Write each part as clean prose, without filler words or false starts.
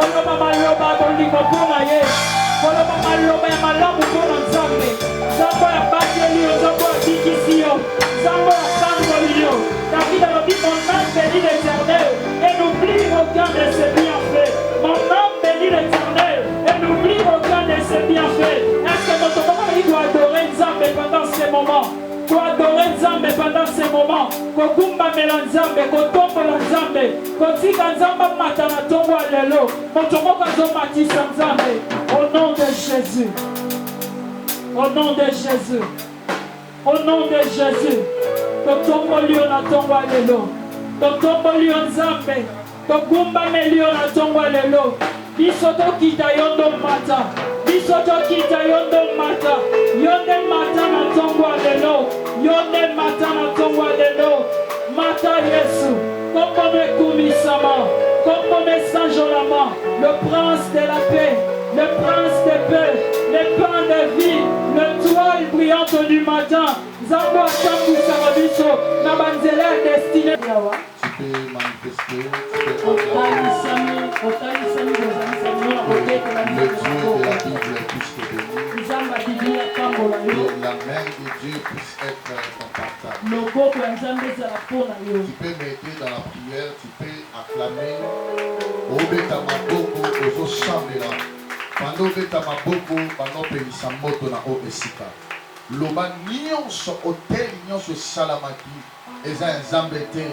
koloba maloba bolingo mpona ye, koloba maloba ya malamu mpona Nzambe. Nzambe abateli yo, Nzambe abikisi yo, Nzambe apangoli yo. David alobi, mon âme bénit l'Éternel et n'oublie aucun de ses bienfaits. Mon âme bénit l'Éternel et n'oublie aucun de ses bienfaits. Est-ce que notre maman il doit adorer Nzambe pendant ces moments? Doit adorer Nzambe pendant ces moments. Kokumba mela Nzambe, kotombola Nzambe, kotika Nzambe matana tombo alelo. Motongo kazo matisa Nzambe. Au nom de Jésus. Au nom de Jésus. Au nom de Jésus. Totomboli na tombo alelo. Totomboli Nzambe. Tokumba melio na tombo alelo. Biso tokita yondo mata. Biso tokita yondo mata. Yonde mata na tombo alelo. Yonde mata na tombo alelo. Mata Yesu. Comme on est commissaire, comme on est Saint-Jolama, le prince de la paix, le prince de paix, le pain de vie, le toile brillante du matin. Zambo Atambu Sarabiso, Nabanzela destiné. Tu peux manifester, tu peux acclamer. Le Dieu de la Bible puisse te bénir. Que la main de Dieu puisse être ton partage. Tu peux m'aider dans la prière, tu peux acclamer. Obeta maboko, ozo chambela. Pando obeta maboko, pando pelisa moto na o esika. Loba nyonso hotel nyonso salamaki. Eza nzambe te.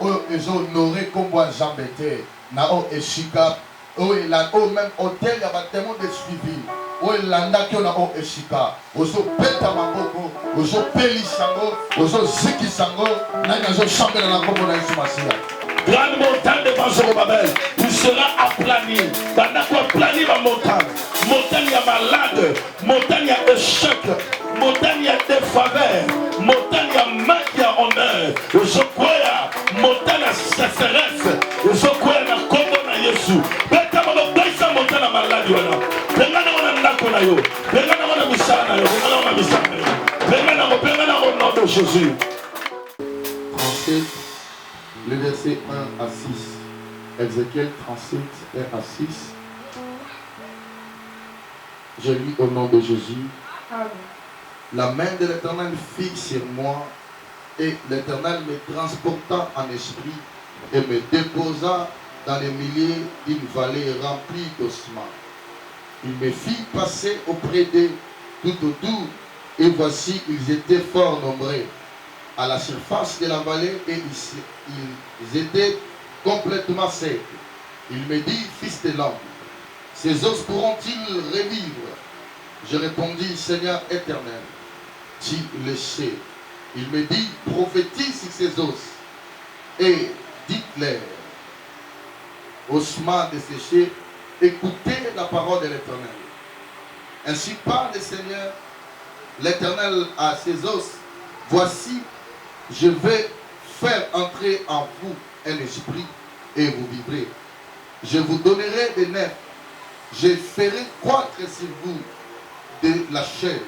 Oyo ezo honoré kombo nzambe te. Na o esika. Oyo la o même hotel ya batemo de suivi. Oyo landaki na o esika. Ozo beta maboko, ozo pelisango, ozo zikisango, na nazo chambela na kombo na Yesu Masia. Grande montagne de Bazorobabel, tu seras aplani. Pendant qu'on planit ma montagne, montagne à malade, montagne à échec, montagne à défaveur, montagne à manque à honneur. Je crois, montagne à sécheresse, je crois à Congo na Yesu. Beta mama baisa montagne à malade wana. Benga na wana ndako na yo, benga na wana misala na yo, benga na wana misala na yo. Benga na au nom de Jésus. Français. Le verset 1 à 6. Ézéchiel 37, 1 à 6. Je lis au nom de Jésus. Amen. La main de l'Éternel fit sur moi, et l'Éternel me transporta en esprit et me déposa dans les milieux d'une vallée remplie d'ossements. Il me fit passer auprès d'eux tout autour, et voici, ils étaient fort nombreux à la surface de la vallée, et ils étaient complètement secs. Il me dit, fils de l'homme, ces os pourront-ils revivre? Je répondis, Seigneur éternel, tu le sais. Il me dit, prophétise sur ces os et dites-leur, ossements desséchés, écoutez la parole de l'Éternel. Ainsi parle le Seigneur, l'Éternel à ses os, voici, je vais faire entrer en vous un esprit et vous vivrez. Je vous donnerai des nerfs. Je ferai croître sur vous de la chair.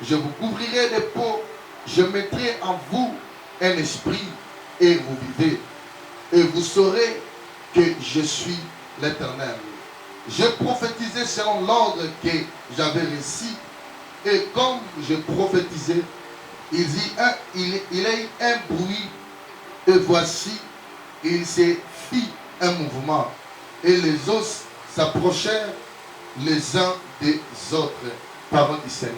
Je vous couvrirai de peau. Je mettrai en vous un esprit et vous vivez. Et vous saurez que je suis l'Éternel. Je prophétisais selon l'ordre que j'avais reçu. Et comme je prophétisais, il y a un bruit, et voici, il s'est fit un mouvement, et les os s'approchèrent les uns des autres. Parole du Seigneur.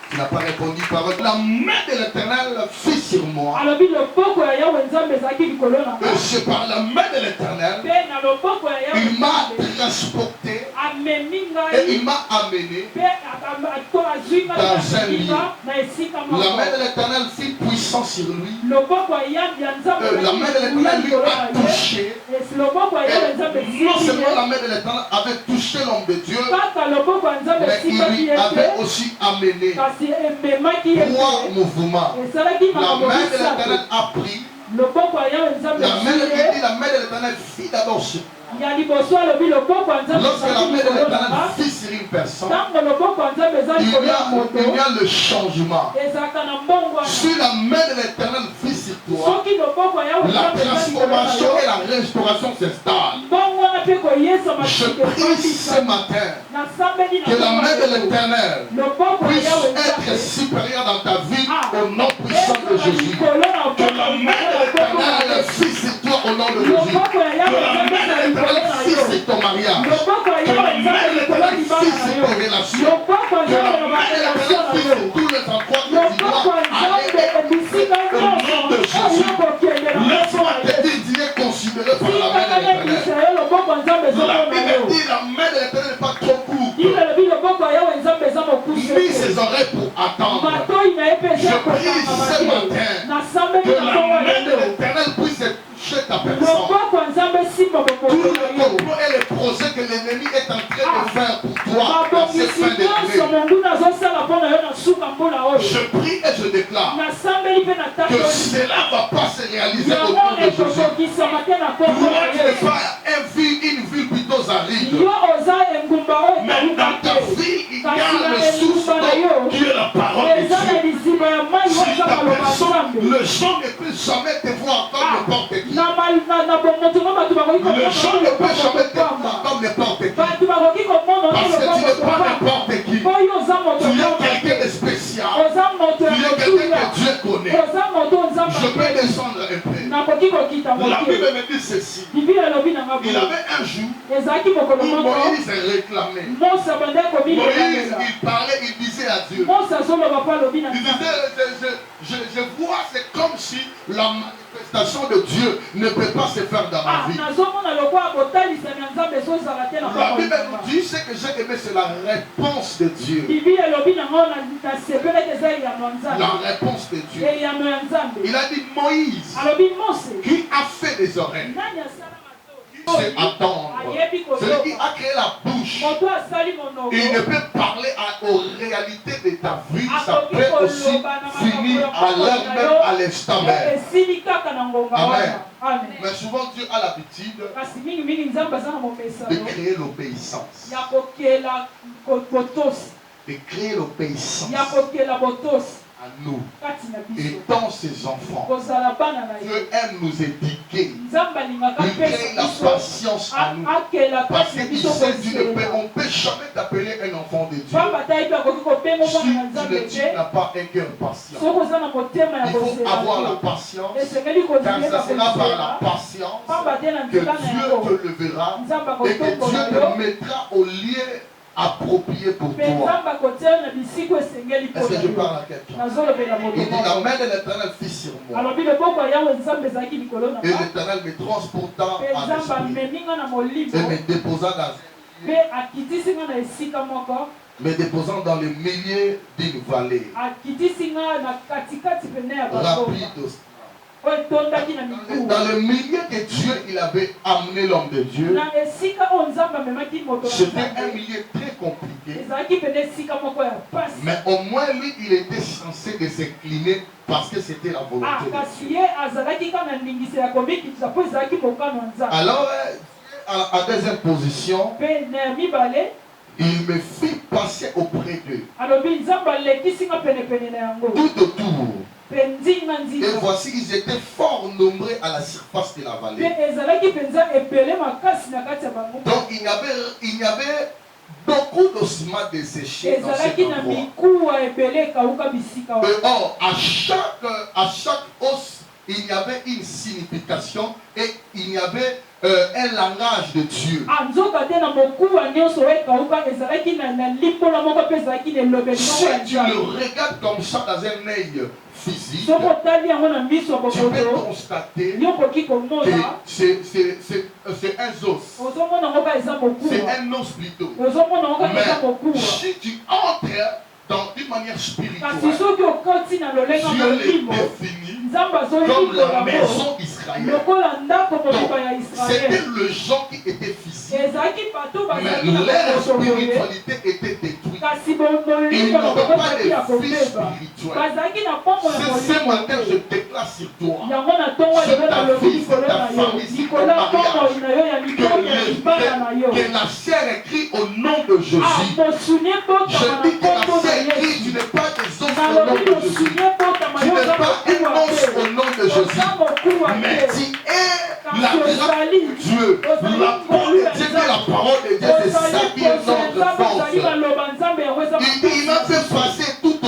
Tu n'as pas répondu, parole. La main de l'Éternel fit sur moi. Et je par la main de l'Éternel, il m'a transporté et il m'a amené dans un lieu. La main de l'Éternel fit puissance sur lui. La main de l'Éternel lui a touché. Et non seulement la main de l'Éternel avait touché l'homme de Dieu, mais il lui avait aussi amené trois mouvements. La main de l'Éternel a pris. La main de l'Éternel fit d'abord sur. Lorsque la main de l'Éternel fit sur une personne, il y a le changement. Si la main de l'Éternel fit sur toi, La transformation et la restauration s'installent. Je prie ce matin que la main de l'Éternel puisse être supérieure dans ta vie au nom puissant de Jésus. Que la main de l'Éternel fixe toi au nom de Jésus. Que la main de l'Éternel fixe ton mariage. Que la main de l'Éternel fixe tes relations. Que la main de l'Éternel fixe tous les endroits que tu dois aller au nom de Jésus. Laisse-moi te dire, tu es considéré par la main de l'Éternel. La Bible dit la main de l'Éternel n'est pas trop courte. Mis ses oreilles pour attendre. Je prie ce matin que la main de l'Éternel puisse toucher ta personne. Tout le complot et les projets que l'ennemi est en train de faire pour toi dans cette fin d'année. Je prie et je déclare que cela ne va pas se réaliser au nom de Jésus. Toi, tu n'es pas une ville plutôt aride. Mais dans ta ville, il y a le source d'eau qui est la parole de Dieu. Si ta personne, le gens ne peut jamais te voir comme n'importe qui. Le gens ne peut jamais te voir comme n'importe qui. Parce que tu n'es pas n'importe qui. Tu es quelqu'un de spécial. Tu es quelqu'un que Dieu connaît. Je peux descendre un peu. La Bible me dit ceci. Il avait un jour où Moïse réclamait. Moïse, il parlait, il disait à Dieu. Il disait, je vois, c'est comme si la manifestation de Dieu ne peut pas se faire dans ma vie. La Bible nous dit, ce que j'ai aimé, c'est la réponse de Dieu. La réponse de Dieu. Il a dit, Moïse, qui a fait des oreilles, c'est attendre. Celui qui a créé la bouche, il ne peut parler aux réalités de ta vie. Ça peut aussi finir à l'heure même, à l'instant même. Amen. Mais souvent Dieu a l'habitude de créer l'obéissance. De créer l'obéissance à nous, étant ses enfants. Dieu aime nous éduquer. Il crée la patience à nous. Parce qu'il sait on ne peut jamais t'appeler un enfant de Dieu si tu n'as pas un cœur patient. Il faut avoir la patience, car ce sera par la patience que Dieu te levera et que Dieu te mettra au lieu approprié pour toi. Est-ce que je parle à quelqu'un? Il dit la main de l'Éternel fut sur moi. Et l'Éternel me transporta en esprit et me déposa dans le milieu d'une vallée rapide. Dans le milieu que Dieu il avait amené l'homme de Dieu, c'était un milieu très compliqué. Mais au moins lui, il était censé de s'incliner parce que c'était la volonté de Dieu. Alors, à deuxième position, il me fit passer auprès d'eux. Tout autour. Et voici, ils étaient fort nombreux à la surface de la vallée. Donc il y avait beaucoup d'ossements desséchés dans cet endroit. Et or, à chaque os, il y avait une signification et il y avait un langage de Dieu. Si tu le regardes comme ça dans un œil physique, tu peux constater que c'est un os. C'est un os plutôt. Mais si tu entres dans une manière spirituelle, Dieu les définit comme la maison d'Israël. C'était le genre qui était physique, mais leur spiritualité était détruite. Ils n'avaient pas de vie spirituelle. Ce matin, je déclare sur toi, sur ta vie, sur ta famille, sur ton mariage, que la chair écrit au nom de Jésus. Je dis que la chair écrit, tu n'es pas des os au nom de Jésus. Tu n'es pas une os au nom de Jésus. Mais tu es la grâce de Dieu. La parole de Dieu, la parole de Dieu, c'est ça qui est notre force. Il m'a fait passer tout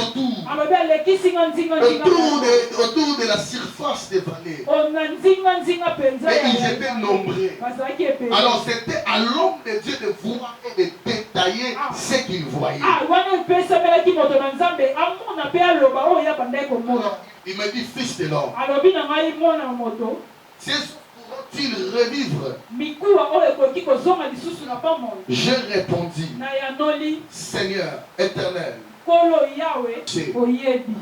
autour de la surface des vallées. Et ils étaient nombreux. Alors c'était à l'homme de Dieu de voir et de détailler ce qu'il voyait. Il me dit, fils de l'homme, ces pourront-ils revivre? J'ai répondu, Seigneur éternel,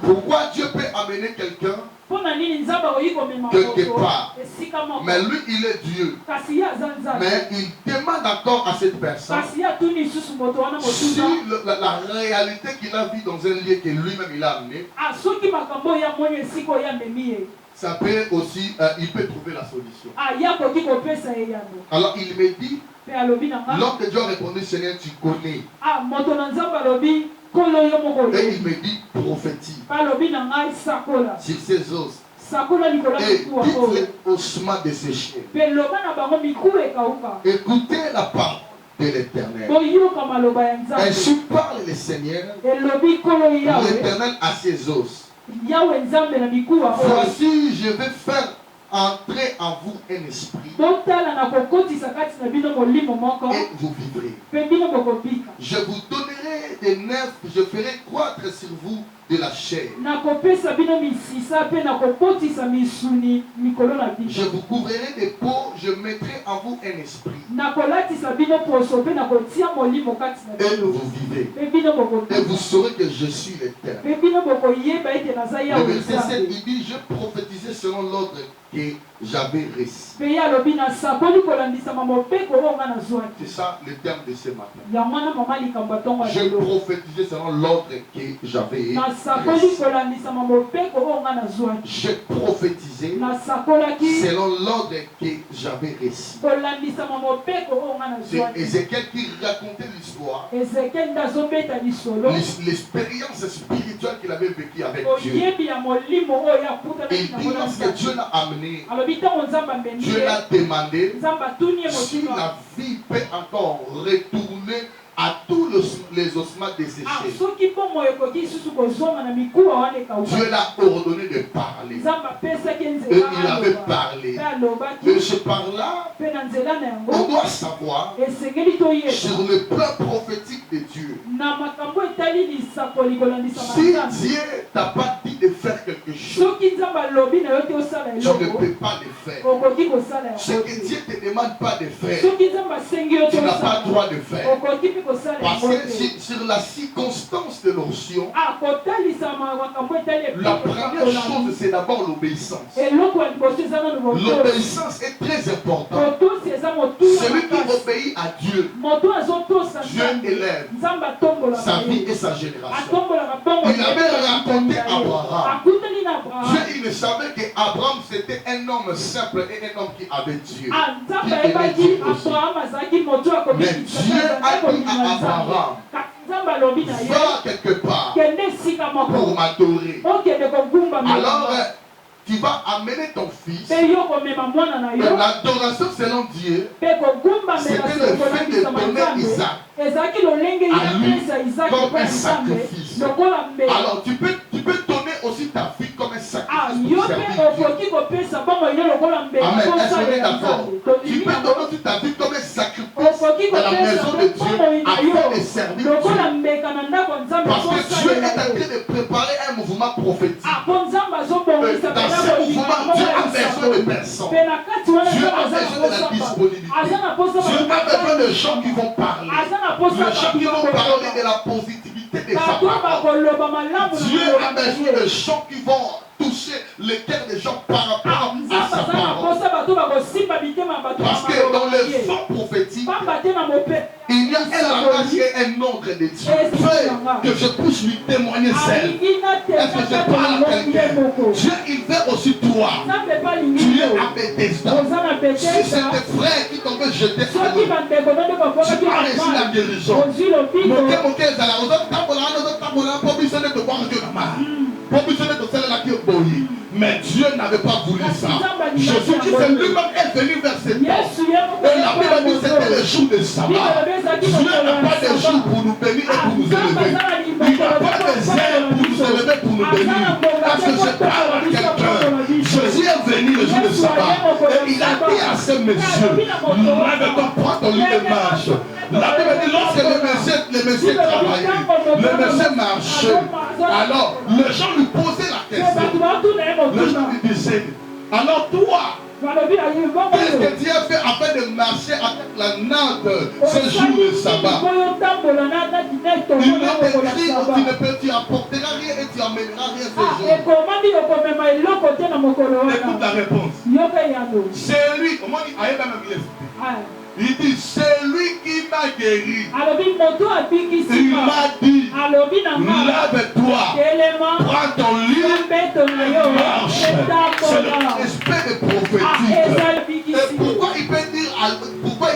pourquoi Dieu peut amener quelqu'un quelque part? Mais lui, il est Dieu. Mais il demande encore à cette personne si la réalité qu'il a vue dans un lieu que lui-même il a amené, ça peut aussi, il peut trouver la solution. Alors il me dit, l'homme de Dieu a répondu, Seigneur, tu connais. Et il me dit, prophétise sur ces os. Et dites-les ossements desséchés. Écoutez la parole de l'Éternel. Ainsi parle le Seigneur, l'Éternel à ses os. Voici, je vais faire entrer en vous un esprit et vous vivrez. Je vous donnerai des nerfs, je ferai croître sur vous de la chair. Je vous couvrirai des peaux, je mettrai en vous un esprit. Et vous vivez. Et vous saurez que je suis l'Éternel. Le verset 7, il dit, je prophétisais selon l'ordre que j'avais reçu. C'est ça le terme de ce matin. Je prophétisais selon l'ordre que j'avais reçu. Je prophétisais selon l'ordre que j'avais reçu. C'est Ézéchiel qui racontait l'histoire, l'expérience spirituelle qu'il avait vécue avec Dieu. Il dit lorsque Dieu l'a amené, Dieu l'a demandé si la vie peut encore retourner à tous les ossements desséchés. Dieu l'a ordonné de parler. Et il avait parlé. Et ce par-là, on doit savoir sur le plan prophétique de Dieu. Si Dieu t'a pas dit de faire quelque chose, tu ne peux pas le faire. Ce que Dieu ne te demande pas de faire, tu n'as pas le droit de faire. Parce que sur la circonstance de l'onction, la première chose, c'est d'abord l'obéissance. L'obéissance est très importante. Celui qui obéit à Dieu, Dieu élève sa vie et sa génération. Il avait raconté Abraham. Dieu, il savait qu'Abraham, c'était un homme simple et un homme qui avait Dieu. Qui aimait Dieu aussi. Mais Dieu a dit à Abraham, va quelque part pour m'adorer. Alors, tu vas amener ton fils. L'adoration selon Dieu, c'était le fait de donner Isaac à lui comme un sacrifice. Alors, tu peux donner aussi ta vie comme un sacrifice pour servir Dieu. Amen. Est-ce qu'on est d'accord? Tu peux donner aussi ta vie comme un sacrifice dans la maison de Dieu afin de servir Dieu. Parce que Dieu est en train de préparer un mouvement prophétique. Dans ce mouvement, Dieu a besoin de personnes. Dieu a besoin de la disponibilité. Dieu a besoin de gens qui vont parler. De gens qui vont parler de la positivité de sa parole. Dieu a besoin de gens qui vont toucher le cœur des gens par rapport à sa parole. Parce que dans le vent prophétique, il y a un langage et un ordre de Dieu. Que je puisse lui témoigner celle. Est-ce que je parle à quelqu'un? Dieu, il veut aussi toi. Tu es à Bethesda. Si c'est tes frères qui t'ont jeté à l'eau, tu as reçu la guérison. Mais Dieu n'avait pas voulu ça. Jésus-Christ lui-même est venu vers cet homme. Et la Bible dit que c'était le jour de sabbat. Dieu n'a pas de jour pour nous bénir et pour nous élever. Il n'a pas des ailes pour nous élever, pour nous bénir. Parce que je parle à quelqu'un. Jésus est venu le jour de sabbat. Et il a dit à ces messieurs, lève-toi, prends ton lit de marche. La Bible dit lorsque les messieurs travaillaient, les messieurs marchaient, alors les gens lui posaient la question. Les gens lui disaient, alors toi, qu'est-ce que Dieu a fait afin de marcher avec la natte ce jour de sabbat? Il est écrit, tu apporteras rien et tu amèneras rien ce jour. Écoute la réponse. C'est lui, comment il dit, il dit, c'est lui qui m'a guéri. Il m'a dit, lève-toi, prends ton lit, marche. C'est l'esprit de prophétique. Et pourquoi il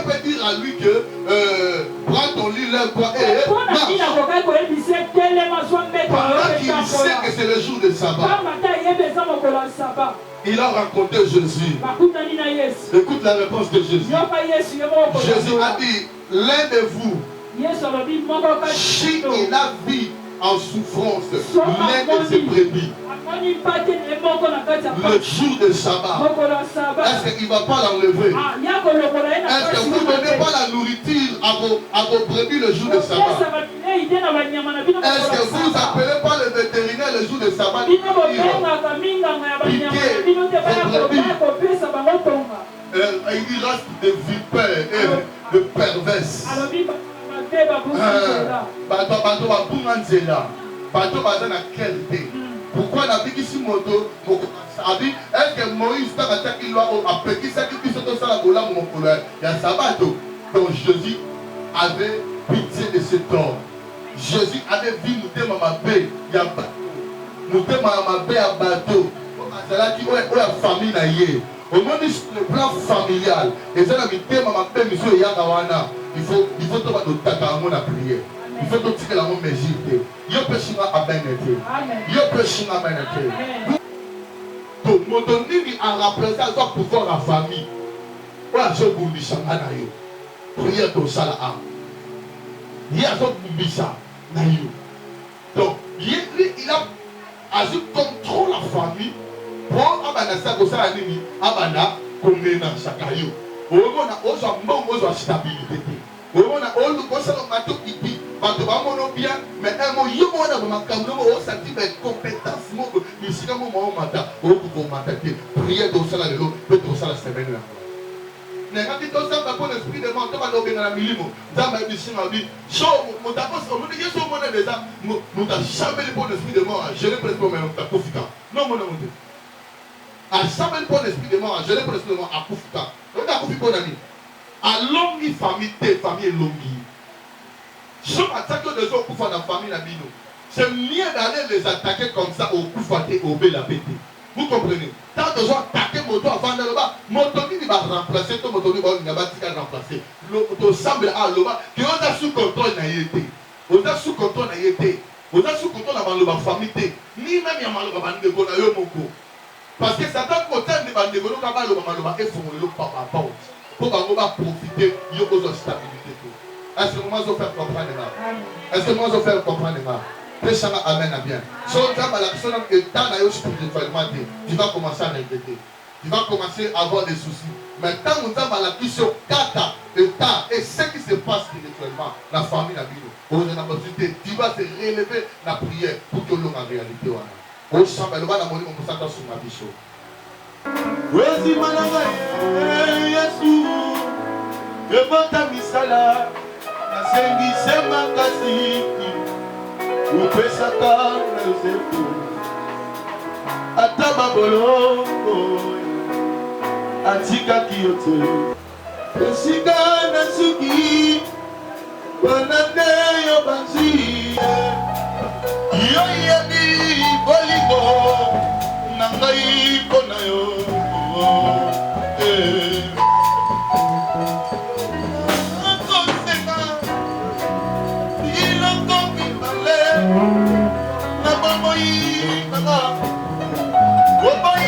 peut dire à lui que prends ton lit, lève-toi et marche? Pendant qu'il sait que c'est le jour de sabbat. Il a rencontré Jésus. Écoute la réponse de Jésus. Jésus a dit, l'un de vous, si il a vu en souffrance l'un de ses brebis, le jour de sabbat, est-ce qu'il ne va pas l'enlever? Est-ce que vous ne donnez pas la nourriture à vos brebis le jour de sabbat? Est-ce que vous n'appelez pas le vétérinaire le jour de sabbat? Il dit reste de vipères et de perverses. Pourquoi la vie ici moto est-ce que Moïse a pété ça qui se passe à la gola mon collègue? Il y a sabbat. Donc Jésus avait pitié de cet homme. Jésus avait vu nous témoins à paix. Il y a nous témoins à paix à bateau. Qui est la famille naïe. Au moins sur le plan familial, et ça n'a pas monsieur Yagawana. Il faut tomber notre tata à mon prière. Il faut tout tirer la mon mesure. Il y a personne à bénéficer. Il y a personne à bénéficer. Donc, mon donné a représenté à pouvoir la famille. Voilà, je vous dis ça. Prière de ça là. Il y a un ça. Donc, il a agi contrôle la famille. Pour abana sa kosala nini abana komena sakayo omona ozo mbongo ozo stabilité omona olu kosala mato kiti bato bamono bien mais un mo yomona makambo o senti ba compétence moko misika mo mo mata o ko mata te prière do sala lelo peut to sala semaine là nengaki to samba pour l'esprit de mort to ba lobenga na milimo zamba bisima bi so mo ta ko so mo yeso mo na déjà mo ta jamais pour l'esprit de mort je le presque même ta profita non mo na mo à ça même pour l'esprit de mort, je l'ai pour l'esprit de mort à Koufouka. Donc à Koufouka, à longue famille, famille longue. Si on attaque les autres Koufouka dans la famille, c'est mieux d'aller les attaquer comme ça au Koufouka et au Bélapété. Vous comprenez? Tant que gens attaquent moto avant de là-bas, moto va remplacer, ton moto va remplacer. L'auto semble à l'oba, qui on a sous contrôle n'a été. On a sous contrôle n'a été. On a sous contrôle avant la famille. Ni même y'a mal au bande de Gonayo Moko. Parce que Satan contente de bande de Gonayo Maloba et Fomolo Papa Pau. Pour profiter, il y a besoin de stabilité. Est-ce que moi je faire comprendre? Est-ce que moi je faire comprendre? Péchama amène à bien. Si on a la personne et tant d'ailleurs spirituellement, tu vas commencer à l'inquiéter. Tu vas commencer à avoir des soucis. Mais tant qu'on a la question, kata, le temps et ce qui se passe spirituellement, la famille n'a pas tu vas te relever la prière pour que l'on en réalité. Au champ, le bas la monnaie, on peut s'attendre sur ma bichot. Wezi mananga Yesu, kebota misala, nasengi sema kasiki, upesaka na Yosefu, ataba bolongo, atika kiyote, esika na suki, banane yo banzi, yo yebi bolingo, nangai kona yo. What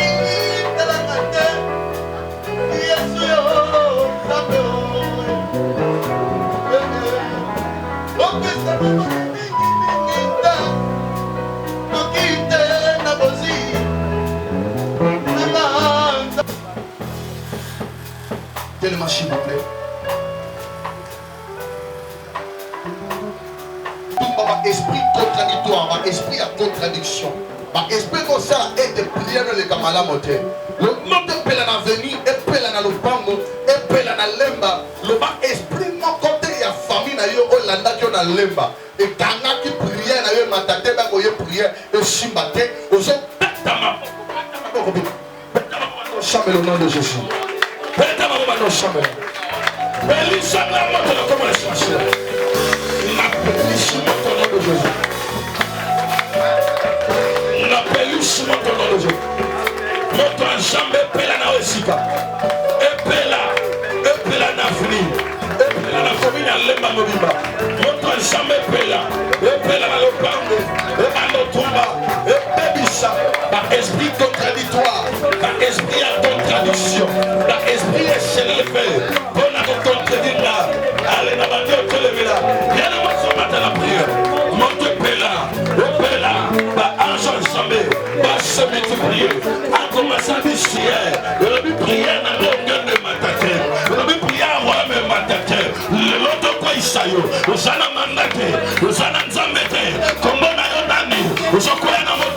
Tellement s'il vous plaît. Tout esprit contradictoire, esprit à contradiction. Esprit comme ça est de prier dans les camarades motés. Le nom de Pela n'a venu, et Pela n'a le pango, et Pela n'a lemba. Le bas esprit mon côté, il y a famille n'a yo Hollanda qui a lemba. Et Kanga qui priait n'a yo matate, bah qui priait, et Simbate, aux autres. Chambre le nom de Jésus. Notre jambe pela na osika. Epela na fini. Epela na commune à lemba mobimba. Notre jambe pela na lopango. Eba no tumba. Ebebisa. Par esprit contradictoire. Par esprit à contradiction. Par esprit élevé. Pour la contredire là. Allez na bande au télévila. Viens à moi ce matin la prière. Monte pela. Epela. Par ange ensemble. Par se multiplier. Commencer à dire on a pu prier dans le monde de Matate, on a pu prier à roi de Matate, l'autre quoi il s'aille, on a mandaté, on a nzambete, comme on a yonani, on a quoi dans mon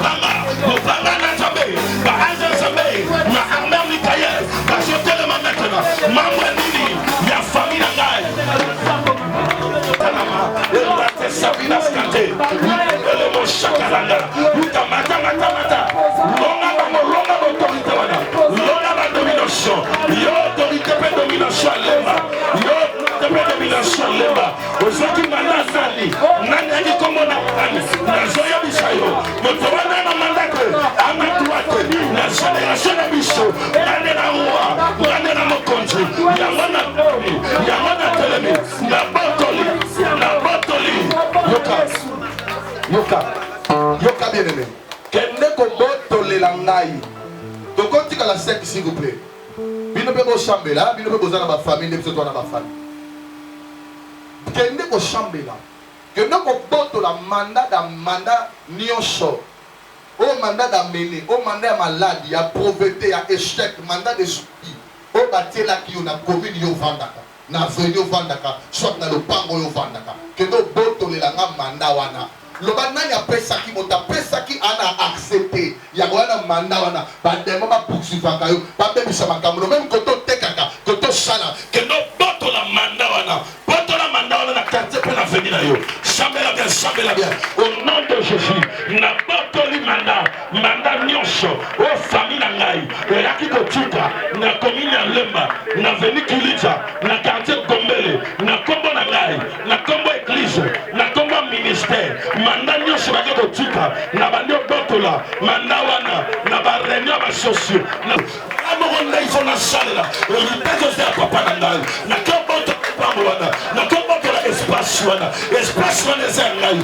panga n'a jamais, par exemple jamais, na armée Mikaël, parce que tellement maintenant, membre nini, il y a famille dans la Sabina Skate, le mot chakalanga, mata, la domination, autorité de domination à l'Emba, domination à l'Emba, aux gens qui m'ont dit, Nani comme on a parlé, la Zoya Bissayo, notre mandat a mandaté, à ma droite, la génération de Bissau, l'année d'un roi, l'année d'un mokonji, Yamana Tomi, Yamana Telemi, la Botoli, Yoka bien aimé. Kende ko botole la ngai. Donc quand tu as la sec s'il vous plaît. Bino pe bo chambela, bino pe bozana ba famille, ne toi na ba famille. Kende ko chambela. Kende ko botole mandat nyonso. O mandat d'amener, o mandat maladie, ya pauvreté, ya échec, mandat de soupi. O batela ki on a commune yo vandaka. Na venu yo vandaka, soit na le pango yo vandaka. Kende botole la mandat wana. Le banani a pesaki mota pesaki ana accepté ya wana manda wana ba demo ba poursuivre kayo ba bebisa makambo même koto tekaka koto sala que no boto la manda wana na quartier pour la venir yo chambela bien au nom de Jésus na boto li manda nyonso o famille na ngai ya kikotuka na commune ya Lemba na veni Kilija na quartier Gombele na kombo na ngai na kombo église na kombo ministère manda nyonso ba kikotuka na bandio botola manda wana na ba réunion ba sociaux na amoronda ils sont na salle là le pèse de papa na ngai na kombo wana na kombo la espace wana zangai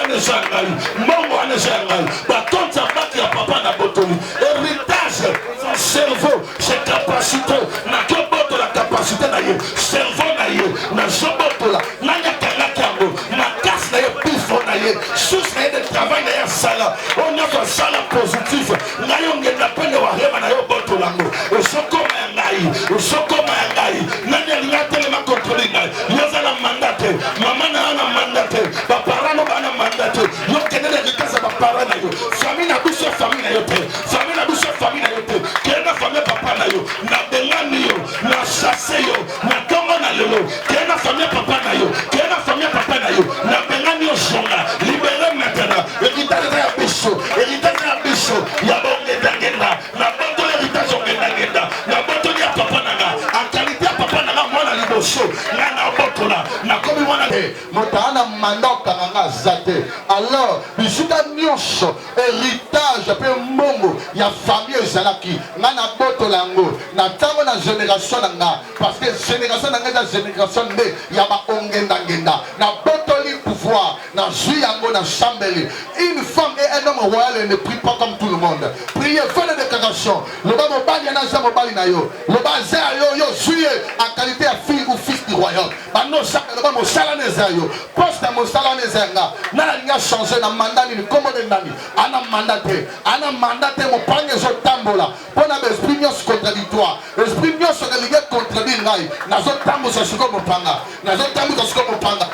le zangai mongo wana zangai ba tonta baki ya papa na botoli héritage son cerveau ses capacités na kombo la capacité na ye cerveau na ye na zoboto la na nyakanga kango na casse na ye bifo na ye sous na ye de travail na ye sala on a fait sala positif na yo ngenda pende wa hema na yo botolango osokoma ngai nani alingatele makontroli ngai yozala mandate mama na ana mandate ba parano bana mandate yo kenele rikaza ba parana yo famille na biso famille na yo te kena famille papa na yo na bengani yo na chasse yo na tongo na lelo kena famille papa na yo na bengani yo songa libéré maintenant héritage ya biso ya bonge dangenda na boto héritage ongenda na boto ya papa nanga en qualité ya papa nanga mwana liboso na botola na komi mwana motana mandoka nganga zate alors bisika nyonso héritage pe mbongo ya famille ezalaki nga na botola yango na tango na génération nanga parce que génération nanga eza génération nde ya ba ongenda na botoli voir. Dans Juyango, dans Chambéry. Une femme et un homme royal ne prient pas comme tout le monde. Priez, faites des déclarations. Le bas mobali n'a jamais mobali na yo. Le bas yo juillet en qualité de fille ou fils du royaume. Maintenant, le bas mon salanéza yo. Poste à mon salanéza nga. N'a rien changé dans mandat ni commode nani. Ana mandaté. Ana mandaté mon panier zo tambola. Pour na esprit nyos contradictoire. Esprit nyos religieux contredit ngai. Na zo tambo sa siko mo panga. Na zo tambo sa siko mo panga.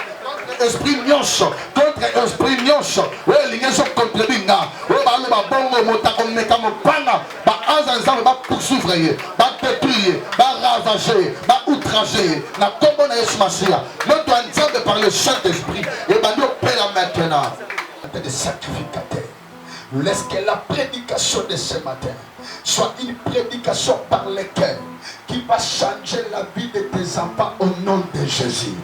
Esprit nyonso contre esprit nyonso we lingeso contre binga we ba le ba bongo motako meka mopanga ba anzanza ba poursuivre ye ba détruire ba ravager ba outrager na kombo na Yesu Masia notre ensemble par le Saint-Esprit et ba nous père maintenant de sacrificateur. Laisse que la prédication de ce matin soit une prédication par laquelle qui va changer la vie de tes enfants au nom de Jésus.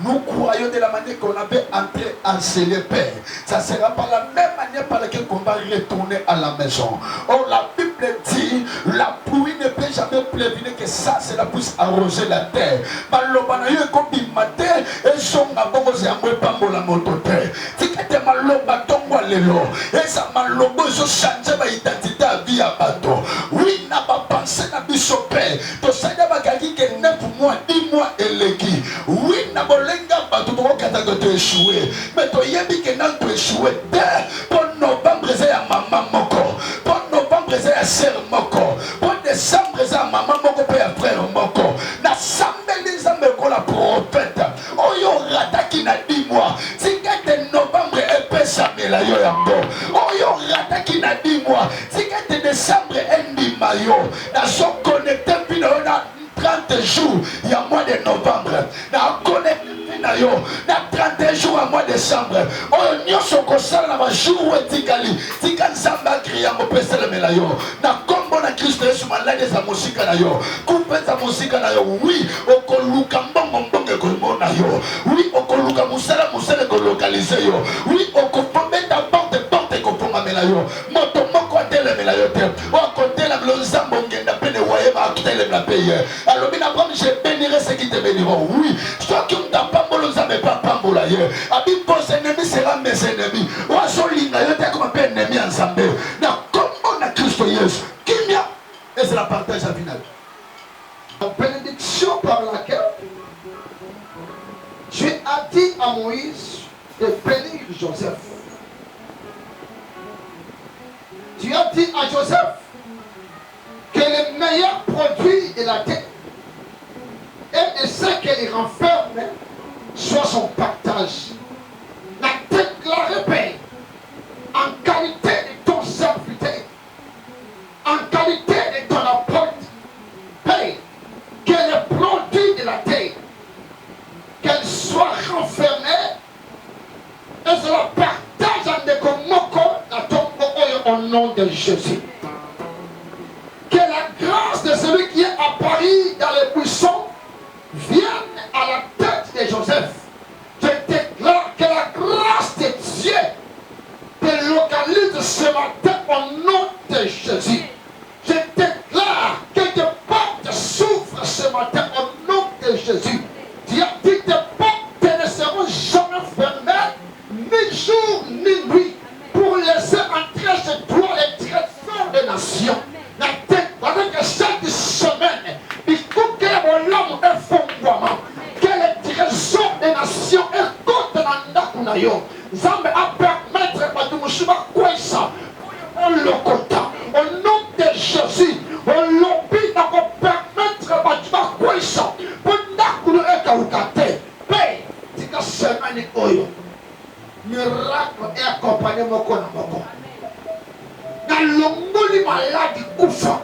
Nous croyons de la manière qu'on avait entré en célébrer. Ça sera par la même manière par laquelle on va retourner à la maison. Or la Bible dit, la pluie ne peut jamais prévenir que ça, cela puisse arroser la terre. Malobana yo kobi matin et son abongo zambwe pambola motote. Tikete maloba tongwa lelo. Et ça malobo zo changer ma identité à vie à bateau. Oui, n'a pas pensé na bisopé. To sada bakaki que 9 mois, 10 mois eleki. Oui, n'a bolenga bateau to katako to échouer. Mais to yebi que nan to échouer. Pour novembre c'est à maman moko. Pour novembre c'est à sœur moko. Pour décembre c'est à maman moko pe à frère moko. Na sambeli zambeko la prophète. Oyo rataki na 10 mois. Si kete novembre epé samela yo yango. Oyo rataki na 10 mois. Si kete décembre endi mayo. Na so connecté pino na 30 jours il y a mois de novembre. Na connecté na yo na 30 jours à mois de décembre. Oyo nyoso ko sala na jour etikali. Tika nzamba kriya mo pesele mela yo. Na kombo na Kristo Yesu malade za musika na yo. Kupeza musika na yo. Oui, okoluka mbongo mbongo ko mona yo. Oui, okoluka musala musala ko localiser yo. Oui, okopometa porte porte ko ponga mela yo. Moto moko atele mela yo te. Okotela melo nzambo ngenda pene waye ba akutele mela paye. Alors bina comme je bénirai ceux qui te béniront. Oui, ceux qui ont ta pambolo nzambe pas pambola ye. Abi vos ennemis seront mes ennemis. Oazo linga yo te comme un ennemi nzambe. Na kombo na Kristo Yesu. Kimia et c'est la partage à finale. La bénédiction par laquelle Dieu a dit à Moïse de bénir Joseph. Dieu a dit à Joseph que le meilleur produit de la terre et de ce qu'il renferme soit son partage. La déclaré paix en qualité de ton serviteur, en qualité de ton apôtre, paix, que le produit de la terre, qu'elle soit renfermée, et se la partage en décomoko à ton au nom de Jésus. Que la grâce de celui qui est apparu dans les buissons vienne à la tête de Joseph. Je déclare que la grâce de Dieu te localise ce matin au nom de Jésus. Je déclare que tes portes s'ouvrent ce matin au nom de Jésus. Dieu dit que tes portes ne seront jamais fermées, ni jour ni nuit, pour laisser entrer chez toi les trésors des nations. La déclare que chaque semaine, il faut que l'homme ait fondement, que les trésors des nations écoutent dans Nakunayo. Zambe a permettre à tout le monde quoi ça. On le compta. Au nom de Jésus, on l'oblige à permettre à tout le quoi ça. Pour Nakuno et Kaukate. Paix. C'est que semaine oyo. Miracle est accompagné moko na moko. Na longoli maladi kufa.